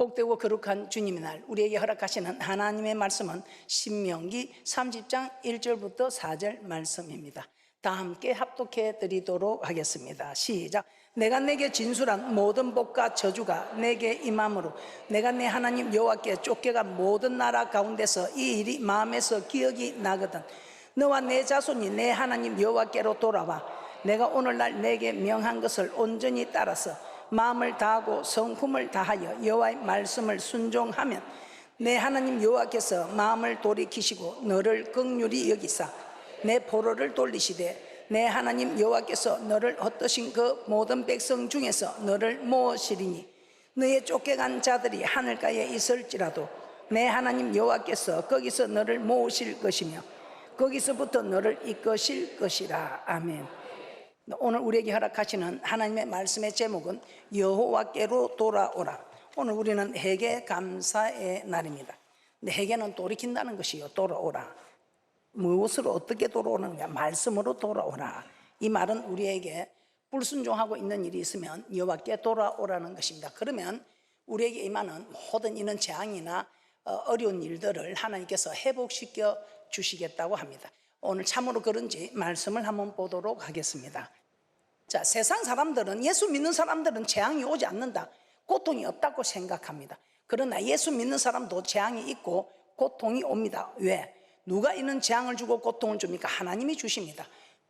복되고 거룩한 주님의 날 우리에게 허락하시는 하나님의 말씀은 신명기 30장 1절부터 4절 말씀입니다. 다 함께 합독해 드리도록 하겠습니다. 시작. 내가 내게 진술한 모든 복과 저주가 내게 임함으로 내가 내 하나님 여호와께 쫓겨간 모든 나라 가운데서 이 일이 마음에서 기억이 나거든 너와 내 자손이 내 하나님 여호와께로 돌아와 내가 오늘날 내게 명한 것을 온전히 따라서 마음을 다하고 성품을 다하여 여호와의 말씀을 순종하면 내 하나님 여호와께서 마음을 돌이키시고 너를 긍휼히 여기사 내 포로를 돌리시되 내 하나님 여호와께서 너를 헛되신 그 모든 백성 중에서 너를 모으시리니 너의 쫓겨간 자들이 하늘가에 있을지라도 내 하나님 여호와께서 거기서 너를 모으실 것이며 거기서부터 너를 이끄실 것이라. 아멘. 오늘 우리에게 허락하시는 하나님의 말씀의 제목은 여호와께로 돌아오라. 오늘 우리는 회개 감사의 날입니다. 근데 회개는 돌이킨다는 것이요, 돌아오라. 무엇으로 어떻게 돌아오는가? 말씀으로 돌아오라. 이 말은 우리에게 불순종하고 있는 일이 있으면 여호와께 돌아오라는 것입니다. 그러면 우리에게 임하는 모든 이런 재앙이나 어려운 일들을 하나님께서 회복시켜 주시겠다고 합니다. 오늘 참으로 그런지 말씀을 한번 보도록 하겠습니다. 자, 세상 사람들은, 예수 믿는 사람들은 재앙이 오지 않는다, 고통이 없다고 생각합니다. 그러나 예수 믿는 사람도 재앙이 있고 고통이 옵니다. 왜? 누가 이런 재앙을 주고 고통을 줍니까? 하나님이 주십니다.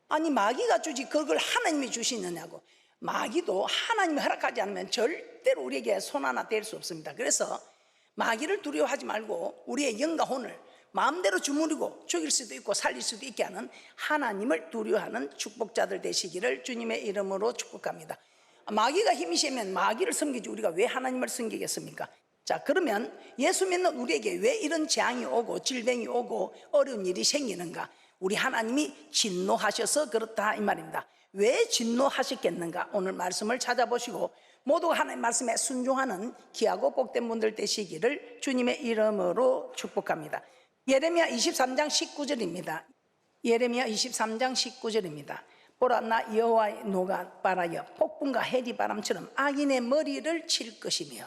아니, 마귀가 주지 그걸 하나님이 주시느냐고. 마귀도 하나님이 허락하지 않으면 절대로 우리에게 손 하나 댈 수 없습니다. 그래서 마귀를 두려워하지 말고 우리의 영과 혼을 마음대로 주무르고 죽일 수도 있고 살릴 수도 있게 하는 하나님을 두려워하는 축복자들 되시기를 주님의 이름으로 축복합니다. 마귀가 힘이 세면 마귀를 섬기지 우리가 왜 하나님을 섬기겠습니까? 자, 그러면 예수 믿는 우리에게 왜 이런 재앙이 오고 질병이 오고 어려운 일이 생기는가? 우리 하나님이 진노하셔서 그렇다 이 말입니다. 왜 진노하셨겠는가? 오늘 말씀을 찾아보시고 모두가 하나님 말씀에 순종하는 귀하고 복된 분들 되시기를 주님의 이름으로 축복합니다. 예레미야 23장 19절입니다. 예레미야 23장 19절입니다. 보라, 나 여호와의 노가 빨아여 폭풍과 해리바람처럼 악인의 머리를 칠 것이며.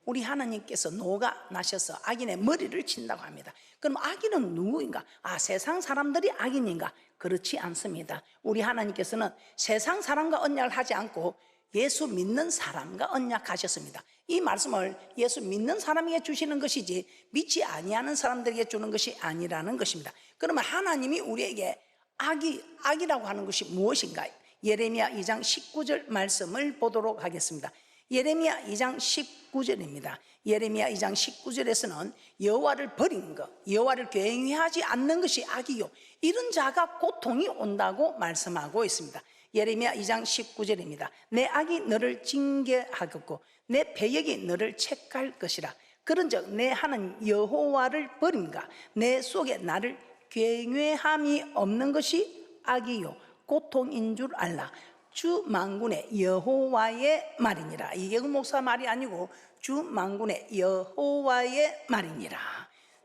우리 하나님께서 노가 나셔서 악인의 머리를 친다고 합니다. 그럼 악인은 누구인가? 세상 사람들이 악인인가? 그렇지 않습니다. 우리 하나님께서는 세상 사람과 언약을 하지 않고 예수 믿는 사람과 언약하셨습니다. 이 말씀을 예수 믿는 사람에게 주시는 것이지 믿지 아니하는 사람들에게 주는 것이 아니라는 것입니다. 그러면 하나님이 우리에게 악이라고 하는 것이 무엇인가? 예레미야 2장 19절 말씀을 보도록 하겠습니다. 예레미야 2장 19절입니다. 예레미야 2장 19절에서는 여호와를 버린 것, 여호와를 경외하지 않는 것이 악이요, 이런 자가 고통이 온다고 말씀하고 있습니다. 예레미야 2장 19절입니다. 내 악이 너를 징계하겠고 내 배역이 너를 책할 것이라. 그런즉 내 하나님 여호와를 버린가? 내 속에 나를 경외함이 없는 것이 악이요 고통인 줄 알라. 주 만군의 여호와의 말이니라. 이계근 목사 말이 아니고 주 만군의 여호와의 말이니라.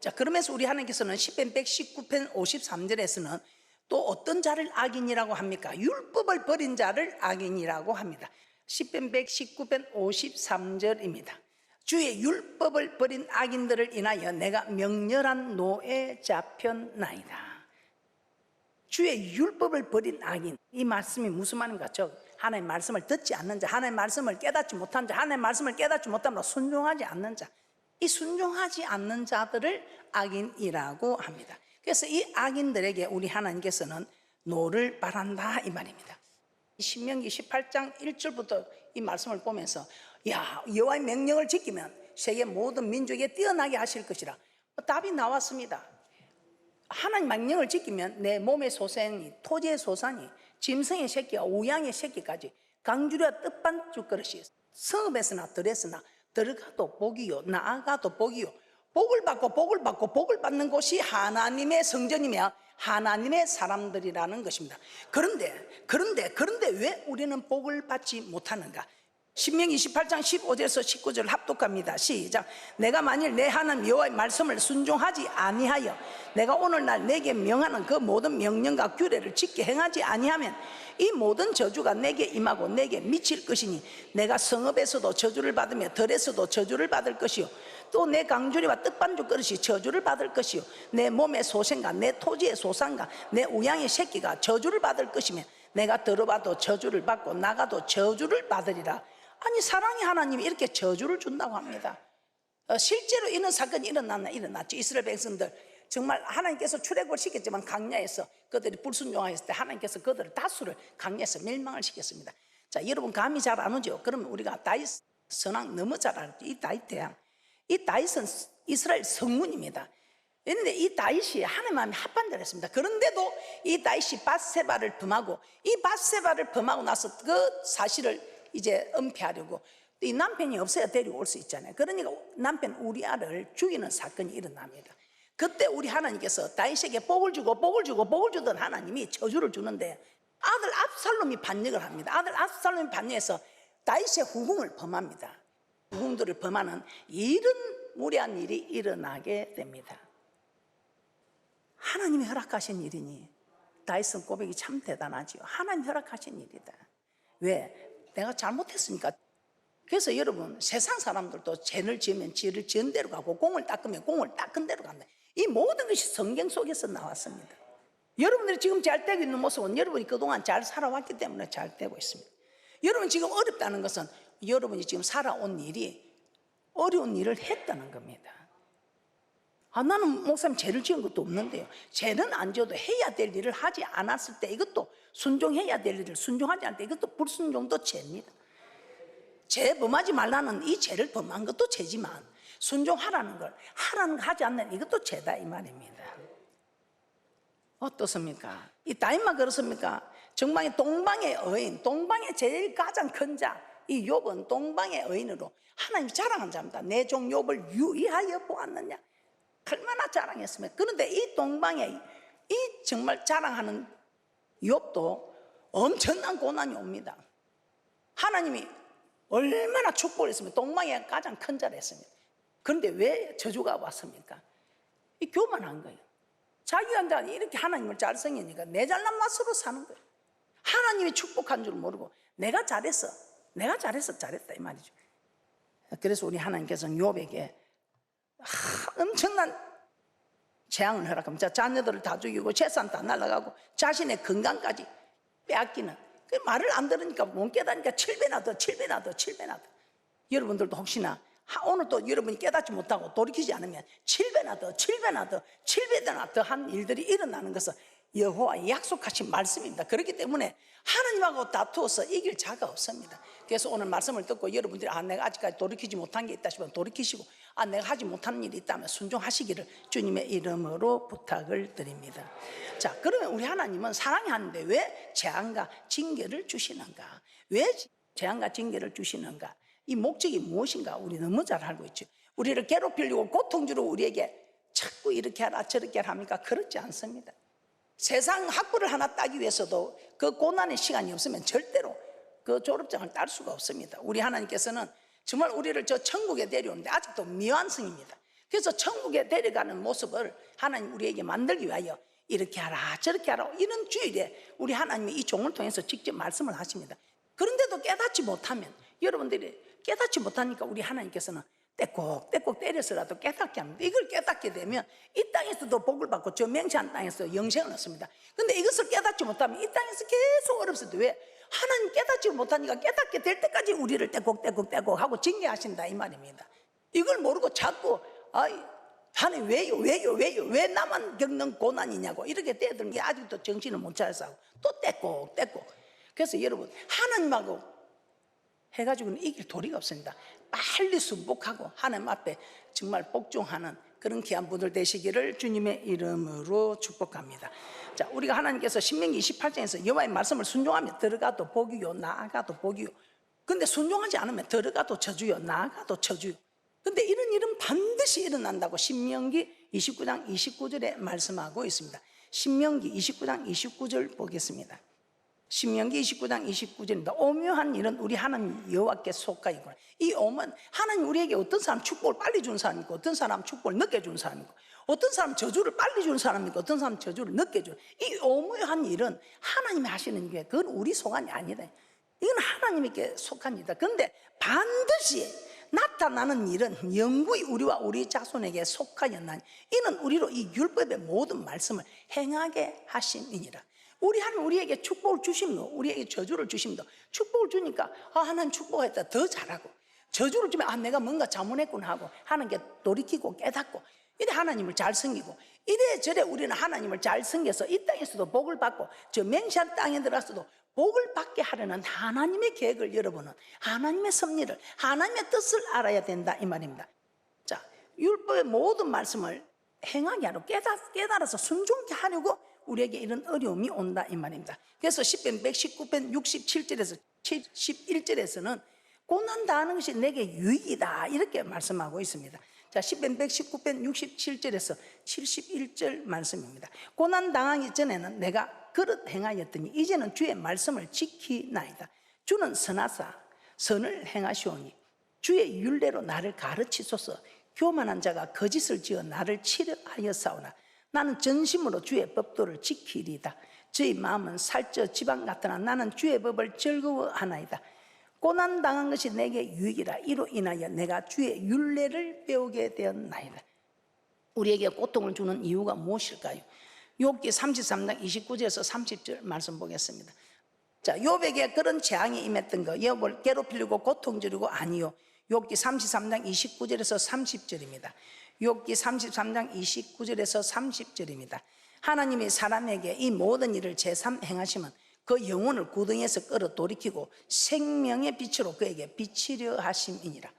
자, 그러면서 우리 하나님께서는 시편 119편 53절에서는 또 어떤 자를 악인이라고 합니까? 율법을 버린 자를 악인이라고 합니다. 시편 119편 53절입니다. 주의 율법을 버린 악인들을 인하여 내가 명렬한 노에 잡혔나이다. 주의 율법을 버린 악인, 이 말씀이 무슨 말인가? 하나님의 말씀을 듣지 않는 자, 하나님의 말씀을 깨닫지 못한 자, 하나님의 말씀을 깨닫지 못함으로 순종하지 않는 자, 이 순종하지 않는 자들을 악인이라고 합니다. 그래서 이 악인들에게 우리 하나님께서는 노를 바란다 이 말입니다. 신명기 18장 1절부터 이 말씀을 보면서 여호와의 명령을 지키면 세계 모든 민족에 뛰어나게 하실 것이라. 답이 나왔습니다. 하나님 명령을 지키면 내 몸의 소생이, 토지의 소산이, 짐승의 새끼와 우양의 새끼까지 강주리와 뜻반죽 그릇이 성읍에서나 들에서나 들어가도 복이요 나아가도 복이요 복을 받고 복을 받는 곳이 하나님의 성전이며 하나님의 사람들이라는 것입니다. 그런데 왜 우리는 복을 받지 못하는가? 신명기 28장 15절에서 19절 합독합니다. 시작. 내가 만일 내 하나님 여호와의 말씀을 순종하지 아니하여 내가 오늘날 내게 명하는 그 모든 명령과 규례를 지켜 행하지 아니하면 이 모든 저주가 내게 임하고 내게 미칠 것이니 내가 성읍에서도 저주를 받으며 들에서도 저주를 받을 것이요 또 내 강주리와 떡반죽 그릇이 저주를 받을 것이요 내 몸의 소생과 내 토지의 소산과 내 우양의 새끼가 저주를 받을 것이며 내가 들어봐도 저주를 받고 나가도 저주를 받으리라. 아니, 사랑의 하나님이 이렇게 저주를 준다고 합니다. 실제로 이런 사건이 일어났죠. 이스라엘 백성들 정말 하나님께서 출애굽을 시켰지만 강야에서 그들이 불순종하였을 때 하나님께서 그들을 다수를 강야에서 멸망을 시켰습니다. 자, 여러분 감이 잘 안 오죠? 그러면 우리가 다윗 선왕 너무 잘 알죠. 이 다윗 대왕, 이 다윗은 이스라엘 성문입니다. 그런데 이 다윗이 하나님 마음에 합한 대로 했습니다. 그런데도 이 다윗이 밧세바를 범하고 이 밧세바를 범하고 나서 그 사실을 이제 은폐하려고 이 남편이 없어야 데리고 올 수 있잖아요. 그러니까 남편 우리아를 죽이는 사건이 일어납니다. 그때 우리 하나님께서 다윗에게 복을 주던 하나님이 저주를 주는데 아들 압살롬이 반역을 합니다. 아들 압살롬이 반역해서 다윗의 후궁을 범합니다. 후궁들을 범하는 이런 무례한 일이 일어나게 됩니다. 하나님이 허락하신 일이니 다윗은 고백이 참 대단하지요. 하나님 허락하신 일이다. 왜? 내가 잘못했으니까. 그래서 여러분 세상 사람들도 죄를 지으면 죄를 지은 대로 가고 공을 닦으면 공을 닦은 대로 간다. 이 모든 것이 성경 속에서 나왔습니다. 여러분들이 지금 잘 되고 있는 모습은 여러분이 그동안 잘 살아왔기 때문에 잘 되고 있습니다. 여러분 지금 어렵다는 것은 여러분이 지금 살아온 일이 어려운 일을 했다는 겁니다. 아, 나는 목사님 죄를 지은 것도 없는데요. 죄는 안 지어도 해야 될 일을 하지 않았을 때 이것도 순종해야 될 일을 순종하지 않을 때 이것도 불순종도 죄입니다. 죄 범하지 말라는 이 죄를 범한 것도 죄지만 순종하라는 걸 하지 않는 이것도 죄다 이 말입니다. 어떻습니까? 이 다윗만 그렇습니까? 정말 동방의 의인, 동방의 제일 가장 큰 자, 이 욥은 동방의 의인으로 하나님이 자랑한 자입니다. 내 종 욥을 유의하여 보았느냐? 얼마나 자랑했습니까? 그런데 이 동방에 이 정말 자랑하는 욥도 엄청난 고난이 옵니다. 하나님이 얼마나 축복을 했습니까? 동방의 가장 큰 자를 했습니다. 그런데 왜 저주가 왔습니까? 이 교만한 거예요. 자기가 이렇게 하나님을 잘 섬기니까 내 잘난 맛으로 사는 거예요. 하나님이 축복한 줄 모르고 내가 잘했다 이 말이죠. 그래서 우리 하나님께서는 욥에게 엄청난 재앙을 허락합니다. 자녀들을 다 죽이고 재산 다 날아가고 자신의 건강까지 빼앗기는, 그 말을 안 들으니까 못 깨닫으니까 7배나 더. 여러분들도 혹시나 오늘 또 여러분이 깨닫지 못하고 돌이키지 않으면 7배나 더 한 일들이 일어나는 것은 여호와의 약속하신 말씀입니다. 그렇기 때문에 하나님하고 다투어서 이길 자가 없습니다. 그래서 오늘 말씀을 듣고 여러분들이 내가 아직까지 돌이키지 못한 게 있다 싶으면 돌이키시고 내가 하지 못하는 일이 있다면 순종하시기를 주님의 이름으로 부탁을 드립니다. 자, 그러면 우리 하나님은 사랑이 하는데 왜 재앙과 징계를 주시는가? 왜 재앙과 징계를 주시는가? 이 목적이 무엇인가? 우리 너무 잘 알고 있죠. 우리를 괴롭히려고 고통 주로 우리에게 자꾸 이렇게 하라 저렇게 하라 합니까? 그렇지 않습니다. 세상 학부를 하나 따기 위해서도 그 고난의 시간이 없으면 절대로 그 졸업장을 딸 수가 없습니다. 우리 하나님께서는 정말 우리를 저 천국에 데려오는데 아직도 미완성입니다. 그래서 천국에 데려가는 모습을 하나님 우리에게 만들기 위하여 이렇게 하라 저렇게 하라 이런 주일에 우리 하나님이 이 종을 통해서 직접 말씀을 하십니다. 그런데도 깨닫지 못하면, 여러분들이 깨닫지 못하니까 우리 하나님께서는 떼꼭 때려서라도 깨닫게 합니다. 이걸 깨닫게 되면 이 땅에서도 복을 받고 저 맹세한 땅에서 영생을 얻습니다. 그런데 이것을 깨닫지 못하면 이 땅에서 계속 어렵습니다. 왜? 하나님 깨닫지 못하니까 깨닫게 될 때까지 우리를 떼꼭 하고 징계하신다 이 말입니다. 이걸 모르고 자꾸 하나님 왜요? 왜 나만 겪는 고난이냐고 이렇게 떼들는 게 아직도 정신을 못 차려서 하고 또 떼꼭. 그래서 여러분 하나님하고 해가지고는 이길 도리가 없습니다. 빨리 순복하고 하나님 앞에 정말 복종하는 그런 귀한 분들 되시기를 주님의 이름으로 축복합니다. 자, 우리가 하나님께서 신명기 28장에서 여호와의 말씀을 순종하면 들어가도 복이요 나아가도 복이요. 근데 순종하지 않으면 들어가도 저주요 나아가도 저주요. 근데 이런 일은 반드시 일어난다고 신명기 29장 29절에 말씀하고 있습니다. 신명기 29장 29절 보겠습니다. 신명기 29장 29절입니다. 오묘한 일은 우리 하나님 여호와께 속하이구나. 이 오면 하나님 우리에게 어떤 사람 축복을 빨리 준 사람이 있고, 어떤 사람 축복을 늦게 준 사람이 있고, 어떤 사람 저주를 빨리 준 사람이 있고, 어떤 사람 저주를 늦게 준. 이 오묘한 일은 하나님이 하시는 게 그건 우리 소관이 아니다. 이건 하나님께 속한 일이다. 그런데 반드시 나타나는 일은 영구히 우리와 우리 자손에게 속하였나니 이는 우리로 이 율법의 모든 말씀을 행하게 하심이니라. 우리 하나님 우리에게 축복을 주심도, 우리에게 저주를 주심도, 축복을 주니까 하나님 축복했다 더 잘하고, 저주를 주면 내가 뭔가 잘못했구나 하고 하나님께 돌이키고 깨닫고, 이래 하나님을 잘 섬기고, 이래저래 우리는 하나님을 잘 섬겨서 이 땅에서도 복을 받고 저 맹시한 땅에 들어가서도 복을 받게 하려는 하나님의 계획을, 여러분은 하나님의 섭리를, 하나님의 뜻을 알아야 된다 이 말입니다. 자, 율법의 모든 말씀을 행하게 하려고, 깨달아서 순종케 하려고 우리에게 이런 어려움이 온다 이 말입니다. 그래서 10편 119편 67절에서 71절에서는 고난당하는 것이 내게 유익이다 이렇게 말씀하고 있습니다. 자, 10편 119편 67절에서 71절 말씀입니다. 고난당하기 전에는 내가 그릇 행하였더니 이제는 주의 말씀을 지키나이다. 주는 선하사 선을 행하시오니 주의 율례로 나를 가르치소서. 교만한 자가 거짓을 지어 나를 치려하였사오나 나는 전심으로 주의 법도를 지키리다. 저희 마음은 살쪄 지방 같으나 나는 주의 법을 즐거워하나이다. 고난당한 것이 내게 유익이라. 이로 인하여 내가 주의 율례를 배우게 되었나이다. 우리에게 고통을 주는 이유가 무엇일까요? 욥기 33장 29절에서 30절 말씀 보겠습니다. 자, 욥에게 그런 재앙이 임했던 거, 욥을 괴롭히려고 고통 주려고 아니요. 욥기 33장 29절에서 30절입니다. 욥기 33장 29절에서 30절입니다. 하나님이 사람에게 이 모든 일을 제3 행하시면 그 영혼을 구덩이에서 끌어 돌이키고 생명의 빛으로 그에게 비치려 하심이니라.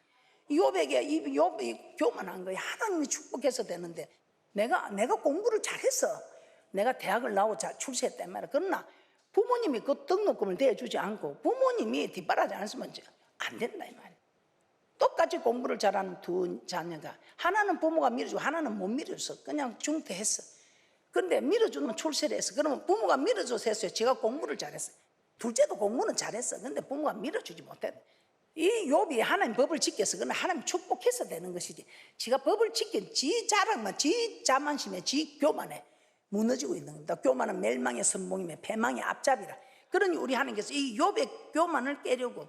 욥에게 욥이 교만한 거예요. 하나님이 축복해서 되는데 내가 공부를 잘했어. 내가 대학을 나오고 출세했단 말이야. 그러나 부모님이 그 등록금을 대주지 않고 부모님이 뒷바라지 않으면 안 된다 이 말이야. 똑같이 공부를 잘하는 두 자녀가 하나는 부모가 밀어주고 하나는 못 밀어줬어. 그냥 중퇴했어. 그런데 밀어주면 출세를 했어. 그러면 부모가 밀어줘서 했어요. 제가 공부를 잘했어. 둘째도 공부는 잘했어. 그런데 부모가 밀어주지 못했어. 이 욥이 하나님 법을 지켜서 그러나 하나님 축복해서 되는 것이지, 지가 법을 지킨 지 자랑만, 지 자만심에, 지 교만에 무너지고 있는 겁니다. 교만은 멸망의 선봉이며 패망의 앞잡이라. 그러니 우리 하나님께서 이 욥의 교만을 깨려고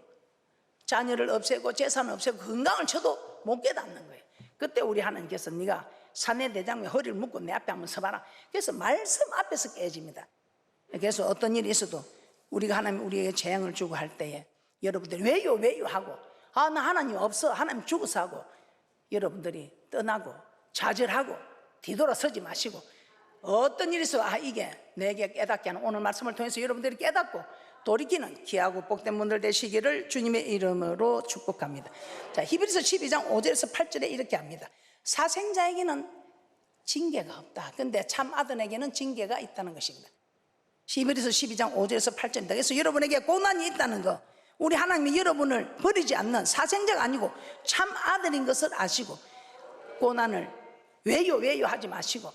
자녀를 없애고 재산을 없애고 건강을 쳐도 못 깨닫는 거예요. 그때 우리 하나님께서 네가 사내 대장에 허리를 묶고 내 앞에 한번 서봐라. 그래서 말씀 앞에서 깨집니다. 그래서 어떤 일이 있어도 우리가 하나님 우리에게 재앙을 주고 할 때에 여러분들이 왜요 하고 나 하나님 없어, 하나님 죽어서 하고 여러분들이 떠나고 좌절하고 뒤돌아서지 마시고 어떤 일이 있어 이게 내게 깨닫게 하는 오늘 말씀을 통해서 여러분들이 깨닫고 돌이키는 귀하고 복된 분들 되시기를 주님의 이름으로 축복합니다. 자, 히브리서 12장 5절에서 8절에 이렇게 합니다. 사생자에게는 징계가 없다. 그런데 참 아들에게는 징계가 있다는 것입니다. 히브리서 12장 5절에서 8절입니다. 그래서 여러분에게 고난이 있다는 거, 우리 하나님이 여러분을 버리지 않는 사생자가 아니고 참 아들인 것을 아시고 고난을 왜요 하지 마시고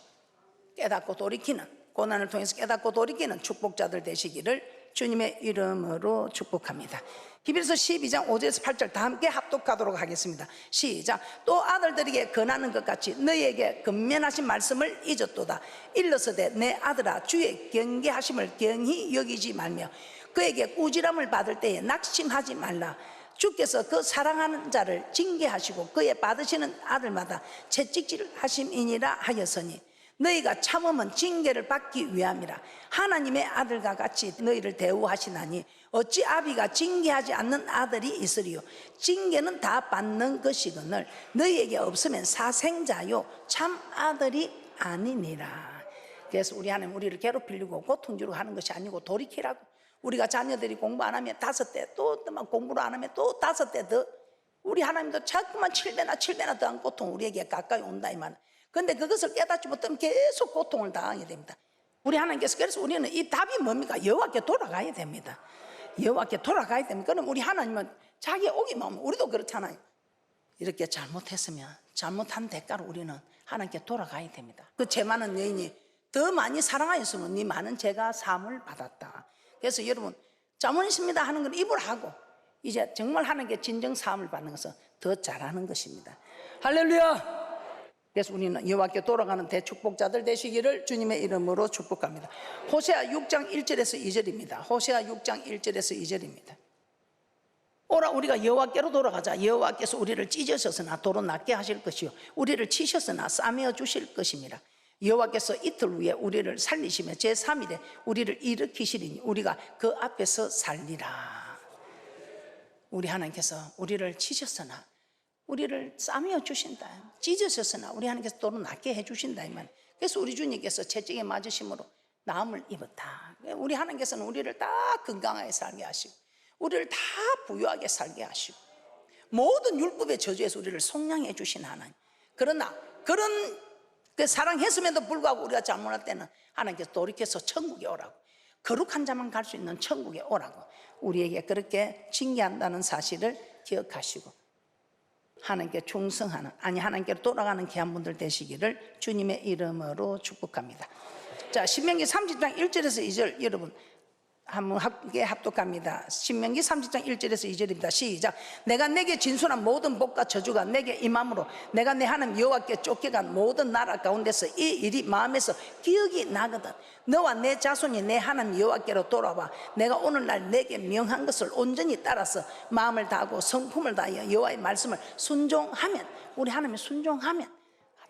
깨닫고 돌이키는, 고난을 통해서 깨닫고 돌이키는 축복자들 되시기를 주님의 이름으로 축복합니다. 히브리서 12장 5절에서 8절 다 함께 합독하도록 하겠습니다. 시작. 또 아들들에게 권하는 것 같이 너희에게 근면하신 말씀을 잊었도다. 일러서되 내 아들아 주의 경계하심을 경히 여기지 말며 그에게 꾸지람을 받을 때에 낙심하지 말라. 주께서 그 사랑하는 자를 징계하시고 그의 받으시는 아들마다 채찍질 하심이니라 하였으니 너희가 참으면 징계를 받기 위함이라. 하나님의 아들과 같이 너희를 대우하시나니 어찌 아비가 징계하지 않는 아들이 있으리요. 징계는 다 받는 것이거늘 너희에게 없으면 사생자요 참 아들이 아니니라. 그래서 우리 하나님 우리를 괴롭히려고 고통 주려고 하는 것이 아니고 돌이키라고. 우리가 자녀들이 공부 안 하면 5대 또 공부를 안 하면 또 5대 더, 우리 하나님도 자꾸만 7배나 더한 고통 우리에게 가까이 온다 이 말. 그런데 그것을 깨닫지 못하면 계속 고통을 당하게 됩니다. 우리 하나님께서 그래서 우리는 이 답이 뭡니까? 여호와께 돌아가야 됩니다. 여호와께 돌아가야 됩니다. 그럼 우리 하나님은 자기 오기만 오면 우리도 그렇잖아요. 이렇게 잘못했으면 잘못한 대가로 우리는 하나님께 돌아가야 됩니다. 그 죄 많은 여인이 더 많이 사랑하였으면 네 많은 죄가 사함을 받았다. 그래서 여러분 자문있습니다 하는 건 입으로 하고 이제 정말 하나님께 진정 사함을 받는 것은 더 잘하는 것입니다. 할렐루야. 그래서 우리는 여호와께 돌아가는 대축복자들 되시기를 주님의 이름으로 축복합니다. 호세아 6장 1절에서 2절입니다. 호세아 6장 1절에서 2절입니다. 오라 우리가 여호와께로 돌아가자. 여호와께서 우리를 찢으셨으나 도로 낫게 하실 것이요 우리를 치셨으나 싸매어 주실 것입니다. 여호와께서 이틀 후에 우리를 살리시며 제3일에 우리를 일으키시리니 우리가 그 앞에서 살리라. 우리 하나님께서 우리를 치셨으나 우리를 싸매어 주신다. 찢으셨으나 우리 하나님께서 도로 낫게 해주신다. 이 말. 그래서 우리 주님께서 채찍에 맞으심으로 나음을 입었다. 우리 하나님께서는 우리를 다 건강하게 살게 하시고 우리를 다 부유하게 살게 하시고 모든 율법의 저주에서 우리를 속량해 주신 하나님. 그러나 그런 그 사랑했음에도 불구하고 우리가 잘못할 때는 하나님께서 돌이켜서 천국에 오라고, 거룩한 자만 갈 수 있는 천국에 오라고 우리에게 그렇게 징계한다는 사실을 기억하시고 하나님께 충성하는, 아니 하나님께로 돌아가는 귀한 분들 되시기를 주님의 이름으로 축복합니다. 자, 신명기 30장 1절에서 2절 여러분 한번 함께 합독합니다. 신명기 30장 1절에서 2절입니다. 시작. 내가 내게 진술한 모든 복과 저주가 내게 임함으로 내가 내 하나님 여호와께 쫓겨간 모든 나라 가운데서 이 일이 마음에서 기억이 나거든. 너와 내 자손이 내 하나님 여호와께로 돌아와 내가 오늘날 내게 명한 것을 온전히 따라서 마음을 다하고 성품을 다하여 여호와의 말씀을 순종하면, 우리 하나님이 순종하면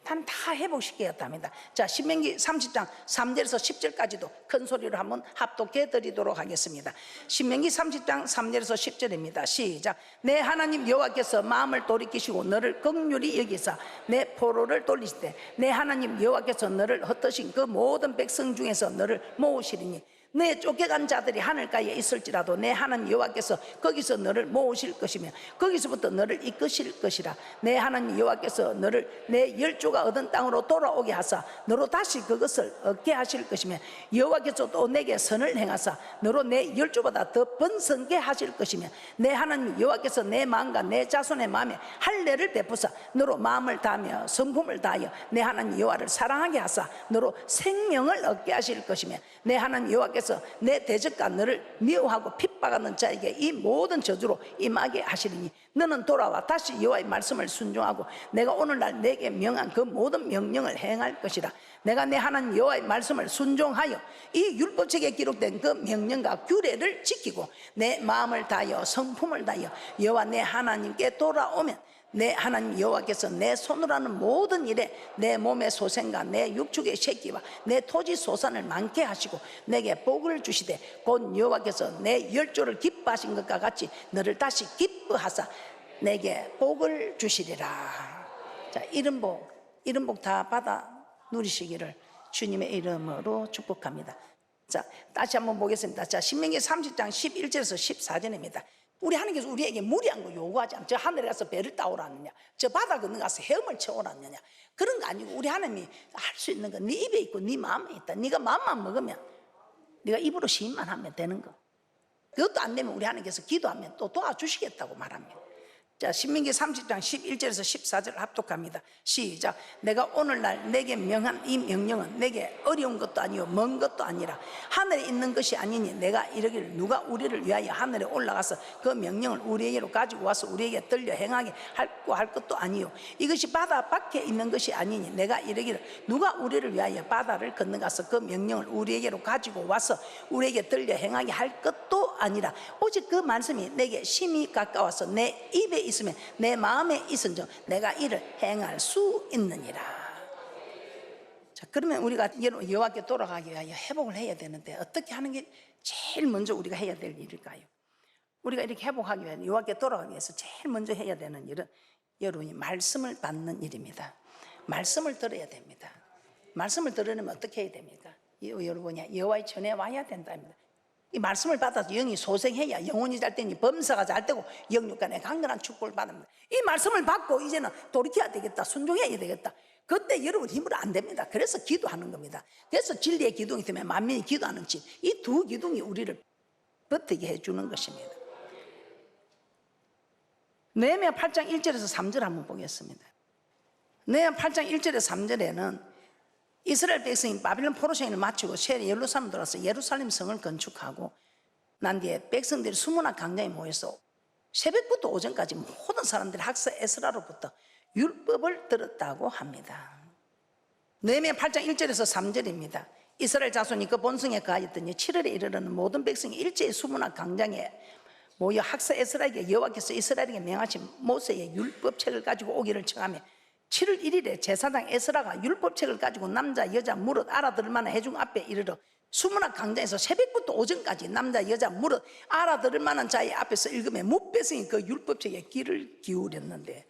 나는 다 회복시키겠답니다. 자, 신명기 30장 3절에서 10절까지도 큰 소리로 한번 합독해 드리도록 하겠습니다. 신명기 30장 3절에서 10절입니다. 시작. 내 하나님 여호와께서 마음을 돌이키시고 너를 긍휼히 여기사 내 포로를 돌리시되 내 하나님 여호와께서 너를 흩으신 그 모든 백성 중에서 너를 모으시리니 내 쫓겨간 자들이 하늘가에 있을지라도 내 하나님 여호와께서 거기서 너를 모으실 것이며 거기서부터 너를 이끄실 것이라. 내 하나님 여호와께서 너를 내 열조가 얻은 땅으로 돌아오게 하사 너로 다시 그것을 얻게 하실 것이며 여호와께서 또 내게 선을 행하사 너로 내 열조보다 더 번성게 하실 것이며 내 하나님 여호와께서 내 마음과 내 자손의 마음에 할례를 베푸사 너로 마음을 다하며 성품을 다하여 내 하나님 여호와를 사랑하게 하사 너로 생명을 얻게 하실 것이며 내 하나님 여호와께서 내 대적과 너를 미워하고 핍박하는 자에게 이 모든 저주로 임하게 하시리니 너는 돌아와 다시 여호와의 말씀을 순종하고 내가 오늘날 내게 명한 그 모든 명령을 행할 것이라. 내가 내 하나님 여호와의 말씀을 순종하여 이 율법책에 기록된 그 명령과 규례를 지키고 내 마음을 다하여 성품을 다하여 여호와 내 하나님께 돌아오면 내 하나님 여호와께서 내 손으로 하는 모든 일에 내 몸의 소생과 내 육축의 새끼와 내 토지 소산을 많게 하시고 내게 복을 주시되 곧 여호와께서 내 열조를 기뻐하신 것과 같이 너를 다시 기뻐하사 내게 복을 주시리라. 자, 이런 복 다 받아 누리시기를 주님의 이름으로 축복합니다. 자, 다시 한번 보겠습니다. 자, 신명기 30장 11절에서 14절입니다. 우리 하나님께서 우리에게 무리한 거 요구하지 않죠. 저 하늘에 가서 배를 따오라느냐, 저 바다 건너 가서 헤엄을 쳐오라느냐, 그런 거 아니고 우리 하나님이 할 수 있는 거 네 입에 있고 네 마음에 있다. 네가 마음만 먹으면, 네가 입으로 시인만 하면 되는 거. 그것도 안 되면 우리 하나님께서 기도하면 또 도와주시겠다고 말합니다. 자, 신명기 30장 11절에서 14절 합독합니다. 시작. 내가 오늘날 내게 명한 이 명령은 내게 어려운 것도 아니요 먼 것도 아니라 하늘에 있는 것이 아니니 내가 이르기를 누가 우리를 위하여 하늘에 올라가서 그 명령을 우리에게로 가지고 와서 우리에게 들려 행하게 할 것도 아니요 이것이 바다 밖에 있는 것이 아니니 내가 이르기를 누가 우리를 위하여 바다를 건너가서 그 명령을 우리에게로 가지고 와서 우리에게 들려 행하게 할 것도 아니라 오직 그 말씀이 내게 심히 가까워서 내 입에 있으면 내 마음에 있은즉 내가 이를 행할 수 있느니라. 자, 그러면 우리가 여호와께 돌아가기 위하여 회복을 해야 되는데 어떻게 하는 게 제일 먼저 우리가 해야 될 일일까요? 우리가 이렇게 회복하기 위해 여호와께 돌아가기 위해서 제일 먼저 해야 되는 일은 여러분이 말씀을 받는 일입니다. 말씀을 들어야 됩니다. 말씀을 들으려면 어떻게 해야 됩니까? 여러분이 여호와의 전에 와야 된답니다. 이 말씀을 받아서 영이 소생해야 영혼이 잘 되니 범사가 잘 되고 영육간에 강건한 축복을 받습니다. 이 말씀을 받고 이제는 돌이켜야 되겠다, 순종해야 되겠다. 그때 여러분 힘으로 안 됩니다. 그래서 기도하는 겁니다. 그래서 진리의 기둥이 되면 만민이 기도하는 집, 이 두 기둥이 우리를 버티게 해주는 것입니다. 느헤미야 8장 1절에서 3절 한번 보겠습니다. 느헤미야 8장 1절에서 3절에는 이스라엘 백성이 바빌론 포로시행을 마치고 새 예루살렘 들어와서 예루살렘 성을 건축하고 난 뒤에 백성들이 수문학 광장에 모여서 새벽부터 오전까지 모든 사람들이 학사 에스라로부터 율법을 들었다고 합니다. 느헤미야 8장 1절에서 3절입니다. 이스라엘 자손이 그 본성에 가하였더니 7월에 이르러는 모든 백성이 일제히 수문학 광장에 모여 학사 에스라에게 여호와께서 이스라엘에게 명하신 모세의 율법책을 가지고 오기를 청하며 7월 1일에 제사장 에스라가 율법책을 가지고 남자 여자 무릇 알아들을 만한 회중 앞에 이르러 수문학 강장에서 새벽부터 오전까지 남자 여자 무릇 알아들을 만한 자의 앞에서 읽으며 뭇배성이 그 율법책에 귀를 기울였는데,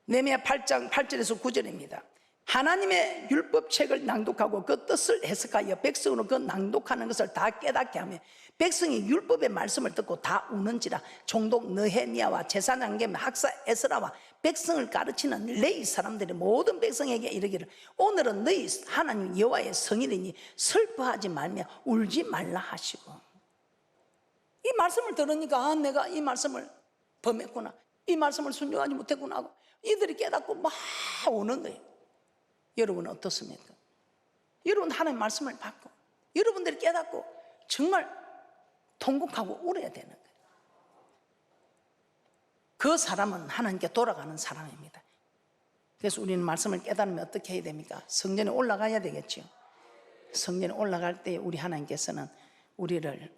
느헤미야 8장 8절에서 9절입니다. 하나님의 율법책을 낭독하고 그 뜻을 해석하여 백성으로 그 낭독하는 것을 다 깨닫게 하며 백성이 율법의 말씀을 듣고 다 우는지라. 총독 느헤미야와 제사장 겸 학사 에스라와 백성을 가르치는 레위 사람들이 모든 백성에게 이르기를 오늘은 너희 하나님 여호와의 성일이니 슬퍼하지 말며 울지 말라 하시고. 이 말씀을 들으니까 내가 이 말씀을 범했구나, 이 말씀을 순종하지 못했구나 하고 이들이 깨닫고 막 우는 거예요. 여러분은 어떻습니까? 여러분 하나님의 말씀을 받고 여러분들이 깨닫고 정말 통곡하고 울어야 되는 거예요. 그 사람은 하나님께 돌아가는 사람입니다. 그래서 우리는 말씀을 깨달으면 어떻게 해야 됩니까? 성전에 올라가야 되겠죠. 성전에 올라갈 때 우리 하나님께서는 우리를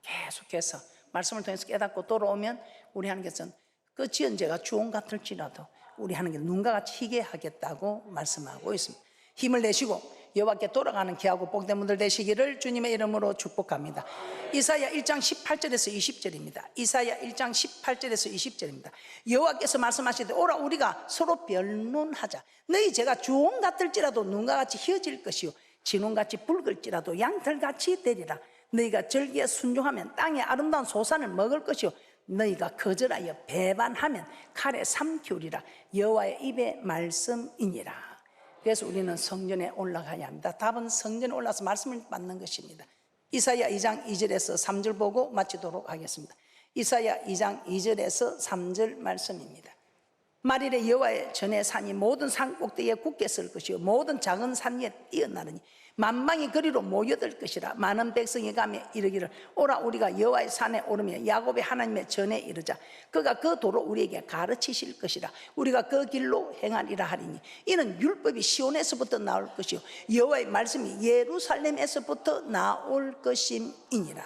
계속해서 말씀을 통해서 깨닫고 돌아오면 우리 하나님께서는 그 지은 죄가 주홍 같을지라도 우리 하나님께 눈과 같이 희게 하겠다고 말씀하고 있습니다. 힘을 내시고 여호와께 돌아가는 귀하고 복된 분들 되시기를 주님의 이름으로 축복합니다. 이사야 1장 18절에서 20절입니다. 이사야 1장 18절에서 20절입니다. 여호와께서 말씀하시되 오라 우리가 서로 변론하자. 너희 죄가 주홍 같을지라도 눈과 같이 희어질 것이요 진홍같이 붉을지라도 양털같이 되리라. 너희가 절기에 순종하면 땅의 아름다운 소산을 먹을 것이요 너희가 거절하여 배반하면 칼에 삼키우리라. 여호와의 입의 말씀이니라. 그래서 우리는 성전에 올라가야 합니다. 답은 성전에 올라서 말씀을 받는 것입니다. 이사야 2장 2절에서 3절 보고 마치도록 하겠습니다. 이사야 2장 2절에서 3절 말씀입니다. 말일에 여호와의 전에 산이 모든 산 꼭대기에 굳게 설 것이요 모든 작은 산 위에 뛰어나르니 만방이 그리로 모여들 것이라. 많은 백성이 가며 이르기를 오라 우리가 여호와의 산에 오르며 야곱의 하나님의 전에 이르자. 그가 그 도로 우리에게 가르치실 것이라. 우리가 그 길로 행하리라 하리니 이는 율법이 시온에서부터 나올 것이요 여호와의 말씀이 예루살렘에서부터 나올 것임이니라.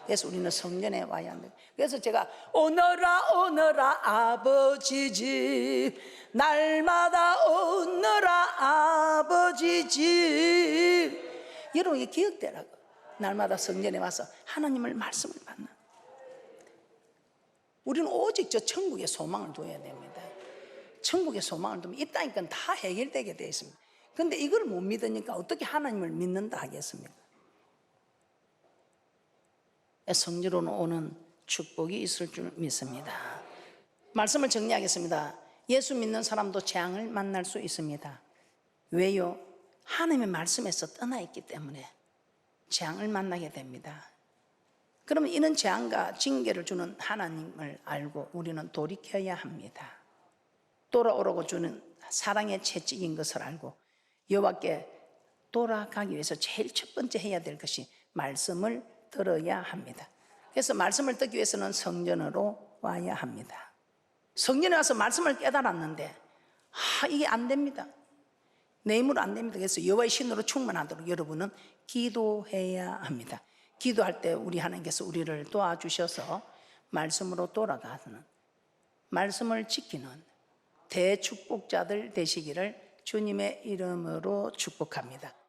그래서 우리는 성전에 와야 합니다. 그래서 제가 오너라 오너라 아버지 집 날마다 오너라 아버지 집. 여러분 이게 기억되라고. 날마다 성전에 와서 하나님을 말씀을 받는. 우리는 오직 저 천국의 소망을 둬야 됩니다. 천국의 소망을 두면 이 땅의 건 다 해결되게 되어 있습니다. 그런데 이걸 못 믿으니까 어떻게 하나님을 믿는다 하겠습니까? 성전으로 오는 축복이 있을 줄 믿습니다. 말씀을 정리하겠습니다. 예수 믿는 사람도 재앙을 만날 수 있습니다. 왜요? 하나님의 말씀에서 떠나 있기 때문에 재앙을 만나게 됩니다. 그러면 이런 재앙과 징계를 주는 하나님을 알고 우리는 돌이켜야 합니다. 돌아오라고 주는 사랑의 채찍인 것을 알고 여호와께 돌아가기 위해서 제일 첫 번째 해야 될 것이 말씀을 들어야 합니다. 그래서 말씀을 듣기 위해서는 성전으로 와야 합니다. 성전에 와서 말씀을 깨달았는데 이게 안 됩니다. 내 힘으로 안 됩니다. 그래서 여호와의 신으로 충만하도록 여러분은 기도해야 합니다. 기도할 때 우리 하나님께서 우리를 도와주셔서 말씀으로 돌아가는, 말씀을 지키는 대축복자들 되시기를 주님의 이름으로 축복합니다.